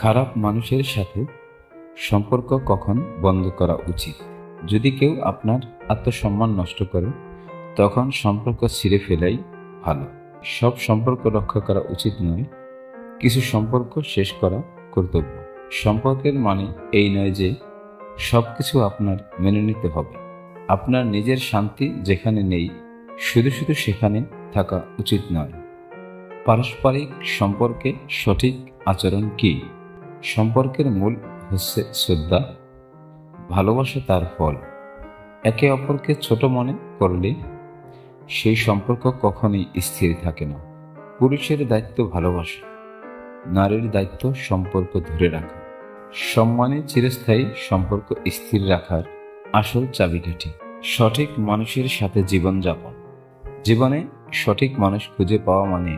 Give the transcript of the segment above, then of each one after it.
খারাপ মানুষের সাথে সম্পর্ক কখন বন্ধ করা উচিত? যদি কেউ আপনার আত্মসম্মান নষ্ট করে, তখন সম্পর্ক ছিঁড়ে ফেলাই ভালো। সব সম্পর্ক রক্ষা করা উচিত নয়, কিছু সম্পর্ক শেষ করা কর্তব্য। সম্পর্কের মানে এই নয় যে সবকিছু আপনার মেনে নিতে হবে। আপনার নিজের শান্তি যেখানে নেই, শুধু শুধু সেখানে থাকা উচিত নয়। পারস্পরিক সম্পর্কে সঠিক আচরণ কি? সম্পর্কের মূল হচ্ছে শ্রদ্ধা, ভালোবাসা তার ফল। একে অপরকে ছোট মনে করলে সেই সম্পর্ক কখনোই স্থির থাকে না। পুরুষের দায়িত্ব ভালোবাসা, নারীর দায়িত্ব সম্পর্ক ধরে রাখা। সম্মানে চিরস্থায়ী সম্পর্ক স্থির রাখার আসল চাবিকাঠি। সঠিক মানুষের সাথে জীবনযাপন। জীবনে সঠিক মানুষ খুঁজে পাওয়া মানে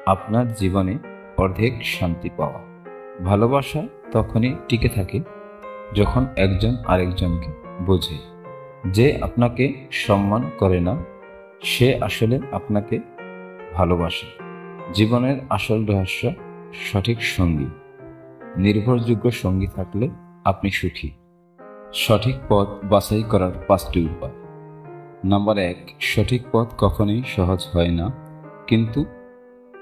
আপনার জীবনে অর্ধেক শান্তি পাওয়া। ভালোবাসা তখনই টিকে থাকে যখন একজন আরেকজনকে বোঝে। যে আপনাকে সম্মান করে না, সে আসলে আপনাকে ভালোবাসে। জীবনের আসল রহস্য সঠিক সঙ্গী। নির্ভরযোগ্য সঙ্গী থাকলে আপনি সুখী। সঠিক পথ বাছাই করার 5টি উপায়। নাম্বার 1, সঠিক পথ কখনোই সহজ হয় না, কিন্তু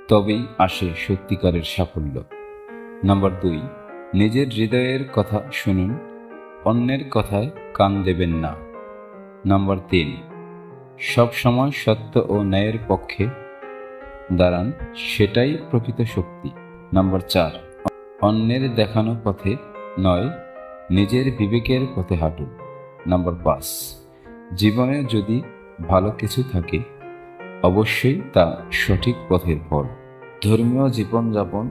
তবেই আসে সত্যিকারের সাফল্য। নাম্বার 2, নিজের হৃদয়ের কথা শুনুন, অন্যের কথায় কান দেবেন না। নাম্বার 3, সব সময় সত্য ও ন্যায়ের পক্ষে দাঁড়ান, সেটাই প্রকৃত শক্তি। নাম্বার 4, অন্যের দেখানো পথে নয়, নিজের বিবেকের পথে হাঁটুন। নাম্বার 5, জীবনে যদি ভালো কিছু থাকে, অবশ্যই তা সঠিক পথের ফল। ধর্মীয় জীবনযাপন,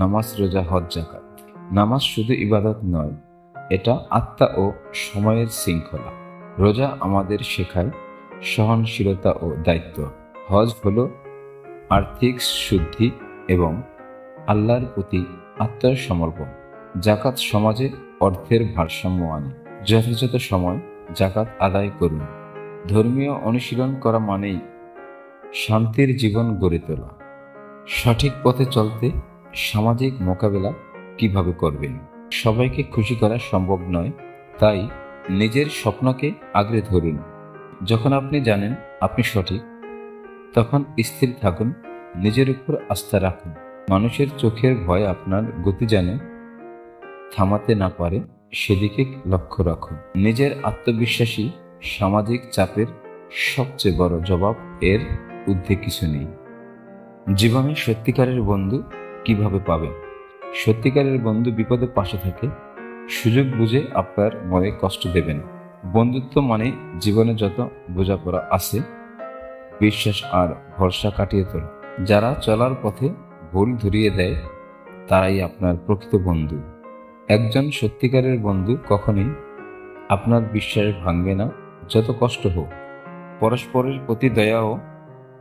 নামাজ, রোজা, হজ, যাকাত। নামাজ শুধু ইবাদত নয়, এটা আত্মা ও সময়ের শৃঙ্খলা। রোজা আমাদের শেখায় সহনশীলতা ও দায়িত্ব। হজ হলো আর্থিক শুদ্ধি এবং আল্লাহর প্রতি আত্মসমর্পণ। যাকাত সমাজে অর্থের ভারসাম্য আনে। যথাযথ সময় যাকাত আদায় করুন। ধর্মীয় অনুশীলন করা মানেই শান্তির জীবন গড়ে তোলা। সঠিক পথে চলতে সামাজিক মোকাবেলা কিভাবে করবেন? সবাইকে খুশি করা সম্ভব নয়, তাই নিজের স্বপ্নকে আগলে ধরুন। যখন আপনি জানেন আপনি সঠিক, তখন স্থির থাকুন, নিজের উপর আস্থা রাখুন। মানুষের চোখের ভয় আপনার গতি যেন থামাতে না পারে, সেদিকে লক্ষ্য রাখুন। নিজের আত্মবিশ্বাসী সামাজিক চাপের সবচেয়ে বড় জবাব, এর ঊর্ধ্বে কিছু নেই। জীবনে সত্যিকারের বন্ধু কিভাবে পাবেন? সত্যিকারের বন্ধু বিপদে পাশে থাকে, সুযোগ বুঝে আপনার মনে কষ্ট দেবেন। বন্ধুত্ব মানে জীবনে যত বোঝাপড়া আছে, বিশ্বাস আর ভরসা কাটিয়ে তোলা। যারা চলার পথে ভুল ধরিয়ে দেয়, তারাই আপনার প্রকৃত বন্ধু। একজন সত্যিকারের বন্ধু কখনোই আপনার বিশ্বাস ভাঙবে না, যত কষ্ট হোক। পরস্পরের প্রতি দয়া ও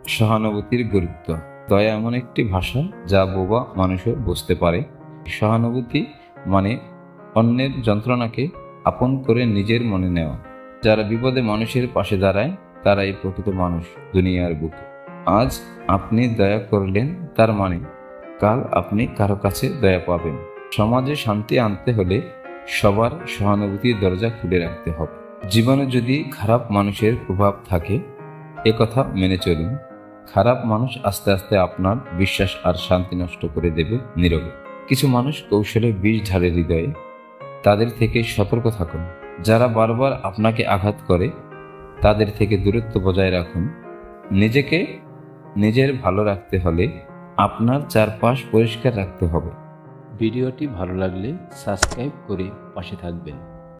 সহানুভূতির গুরুত্ব। দয়া এমন একটি ভাষা যা বোবা মানুষও বুঝতে পারে। সহানুভূতি মানে অন্যের যন্ত্রণাকে আপন করে নিজের মনে নেওয়া। যারা বিপদে মানুষের পাশে দাঁড়ায়, তারাই প্রকৃত মানুষ দুনিয়ার বুকে। আজ আপনি দয়া করলেন, তার মানে কাল আপনি কারো কাছে দয়া পাবেন। সমাজে শান্তি আনতে হলে সবার সহানুভূতির দরজা খুলে রাখতে হবে। জীবনে যদি খারাপ মানুষের প্রভাব থাকে, একথা মেনে চলুন। খারাপ মানুষ আস্তে আস্তে আপনার বিশ্বাস আর শান্তি নষ্ট করে দেবে নীরবে। কিছু মানুষ কৌশলে বিষ ঢালে হৃদয়ে, তাদের থেকে সতর্ক থাকুন। যারা বারবার আপনাকে আঘাত করে, তাদের থেকে দূরত্ব বজায় রাখুন। নিজেকে নিজের ভালো রাখতে হলে আপনার চারপাশ পরিষ্কার রাখতে হবে। ভিডিওটি ভালো লাগলে সাবস্ক্রাইব করে পাশে থাকবেন।